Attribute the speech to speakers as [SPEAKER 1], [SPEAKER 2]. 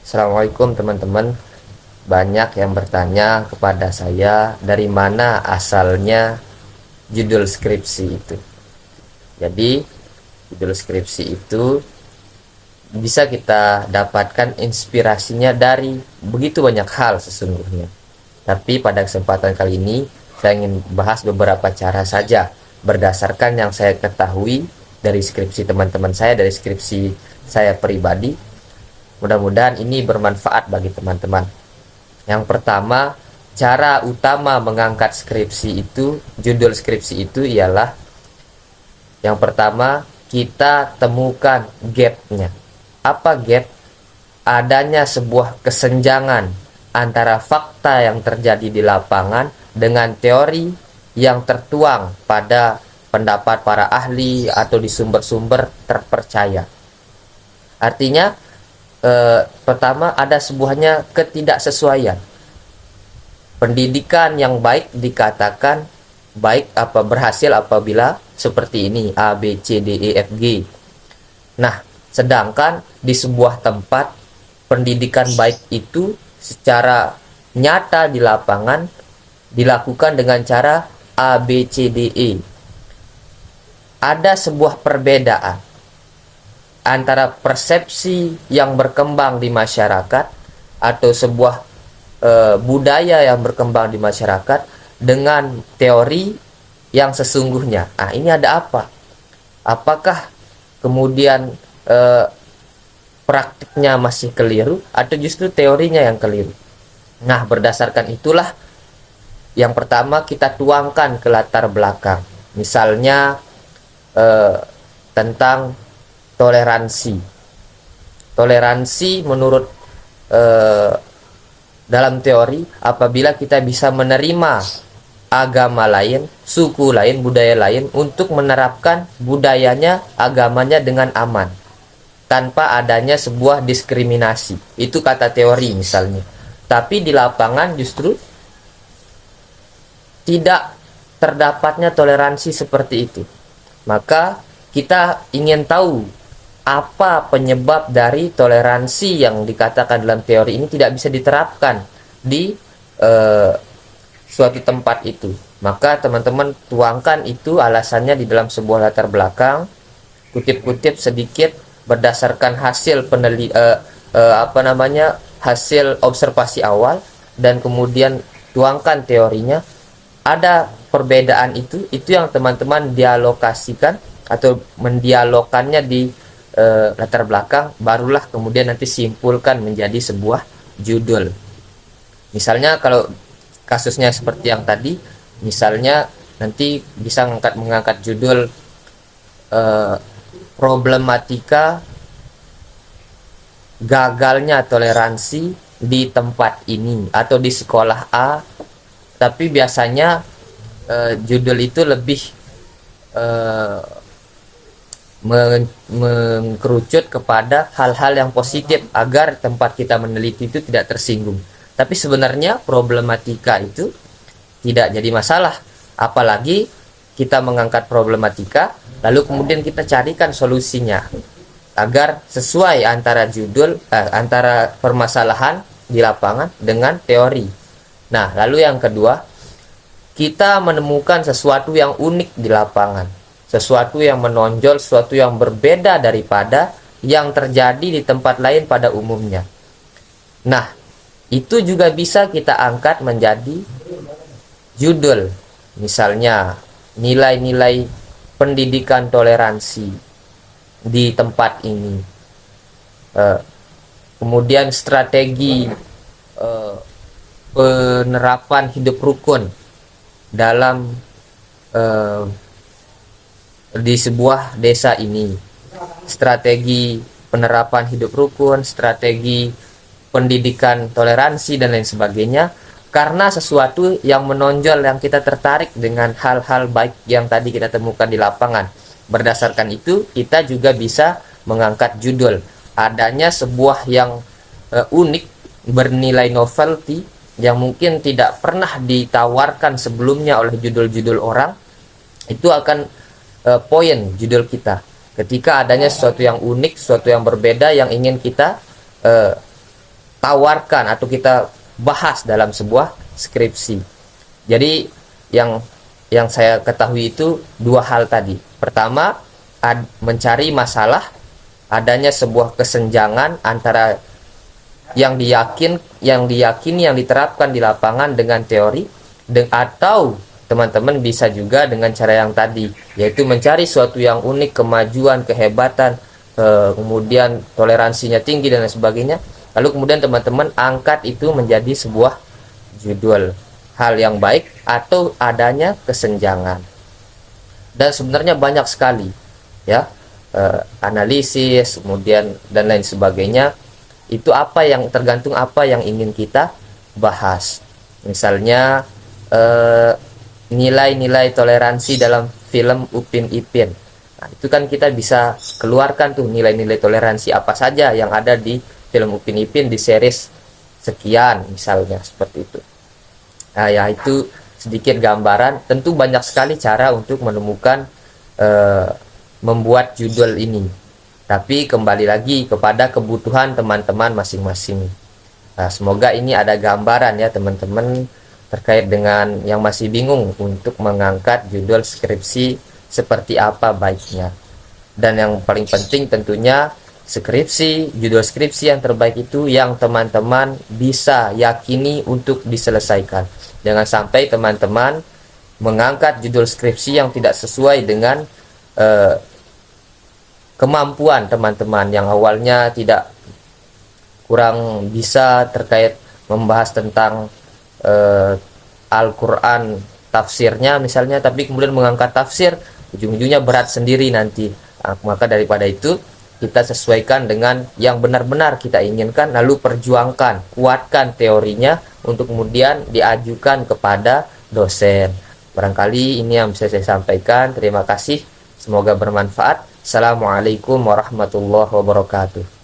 [SPEAKER 1] Assalamualaikum teman-teman. Banyak yang bertanya kepada saya dari mana asalnya judul skripsi itu. Jadi judul skripsi itu bisa kita dapatkan inspirasinya dari begitu banyak hal sesungguhnya. Tapi pada kesempatan kali ini saya ingin bahas beberapa cara saja berdasarkan yang saya ketahui dari skripsi teman-teman saya, dari skripsi saya pribadi. Mudah-mudahan ini bermanfaat bagi teman-teman. Yang pertama, cara utama mengangkat skripsi itu, judul skripsi itu ialah yang pertama, kita temukan gapnya. Apa gap? Adanya sebuah kesenjangan antara fakta yang terjadi di lapangan dengan teori yang tertuang pada pendapat para ahli atau di sumber-sumber terpercaya. Artinya, pertama ada sebuahnya ketidaksesuaian. Pendidikan yang baik dikatakan baik apa berhasil apabila seperti ini A, B, C, D, E, F, G. Nah, sedangkan di sebuah tempat pendidikan baik itu secara nyata di lapangan dilakukan dengan cara A, B, C, D, E. Ada sebuah perbedaan antara persepsi yang berkembang di masyarakat atau sebuah budaya yang berkembang di masyarakat dengan teori yang sesungguhnya. Nah, ini ada apa? Apakah kemudian praktiknya masih keliru atau justru teorinya yang keliru? Nah, berdasarkan itulah yang pertama kita tuangkan ke latar belakang. Misalnya tentang toleransi. Toleransi menurut dalam teori, apabila kita bisa menerima agama lain, suku lain, budaya lain untuk menerapkan budayanya, agamanya dengan aman tanpa adanya sebuah diskriminasi. Itu kata teori misalnya. Tapi di lapangan justru tidak terdapatnya toleransi seperti itu. Maka kita ingin tahu apa penyebab dari toleransi yang dikatakan dalam teori ini tidak bisa diterapkan di suatu tempat itu. Maka teman-teman tuangkan itu alasannya di dalam sebuah latar belakang, kutip-kutip sedikit berdasarkan hasil hasil observasi awal, dan kemudian tuangkan teorinya. Ada perbedaan itu yang teman-teman dialokasikan atau mendialogkannya di latar belakang, barulah kemudian nanti simpulkan menjadi sebuah judul. Misalnya kalau kasusnya seperti yang tadi, misalnya nanti bisa mengangkat judul problematika gagalnya toleransi di tempat ini atau di sekolah A. Tapi biasanya judul itu lebih mengkerucut kepada hal-hal yang positif agar tempat kita meneliti itu tidak tersinggung. Tapi sebenarnya problematika itu tidak jadi masalah, apalagi kita mengangkat problematika lalu kemudian kita carikan solusinya agar sesuai antara judul antara permasalahan di lapangan dengan teori. Nah, lalu yang kedua, kita menemukan sesuatu yang unik di lapangan, sesuatu yang menonjol, sesuatu yang berbeda daripada yang terjadi di tempat lain pada umumnya. Nah, itu juga bisa kita angkat menjadi judul. Misalnya, nilai-nilai pendidikan toleransi di tempat ini. Kemudian strategi penerapan hidup rukun dalam di sebuah desa ini, strategi penerapan hidup rukun, strategi pendidikan toleransi dan lain sebagainya, karena sesuatu yang menonjol yang kita tertarik dengan hal-hal baik yang tadi kita temukan di lapangan. Berdasarkan itu kita juga bisa mengangkat judul. Adanya sebuah yang unik, bernilai novelty yang mungkin tidak pernah ditawarkan sebelumnya oleh judul-judul orang, itu akan poin judul kita. Ketika adanya sesuatu yang unik, sesuatu yang berbeda yang ingin kita tawarkan atau kita bahas dalam sebuah skripsi. Jadi yang saya ketahui itu dua hal tadi. Pertama, mencari masalah adanya sebuah kesenjangan antara yang diyakini yang diterapkan di lapangan dengan teori, atau teman-teman bisa juga dengan cara yang tadi, yaitu mencari suatu yang unik, kemajuan, kehebatan, kemudian toleransinya tinggi dan lain sebagainya, lalu kemudian teman-teman angkat itu menjadi sebuah judul hal yang baik atau adanya kesenjangan. Dan sebenarnya banyak sekali ya, analisis kemudian dan lain sebagainya, itu apa yang tergantung apa yang ingin kita bahas. Misalnya nilai-nilai toleransi dalam film Upin Ipin. Nah, itu kan kita bisa keluarkan tuh nilai-nilai toleransi apa saja yang ada di film Upin Ipin di series sekian, misalnya seperti itu. Nah, ya itu sedikit gambaran. Tentu banyak sekali cara untuk menemukan membuat judul ini. Tapi kembali lagi kepada kebutuhan teman-teman masing-masing. Nah, semoga ini ada gambaran ya teman-teman terkait dengan yang masih bingung untuk mengangkat judul skripsi seperti apa baiknya. Dan yang paling penting tentunya judul skripsi yang terbaik itu yang teman-teman bisa yakini untuk diselesaikan. Jangan sampai teman-teman mengangkat judul skripsi yang tidak sesuai dengan kemampuan teman-teman, yang awalnya tidak kurang bisa terkait membahas tentang Al-Quran tafsirnya misalnya, tapi kemudian mengangkat tafsir ujung-ujungnya berat sendiri nanti. Nah, maka daripada itu kita sesuaikan dengan yang benar-benar kita inginkan, lalu perjuangkan, kuatkan teorinya untuk kemudian diajukan kepada dosen. Barangkali ini yang bisa saya sampaikan. Terima kasih, semoga bermanfaat. Assalamualaikum warahmatullahi wabarakatuh.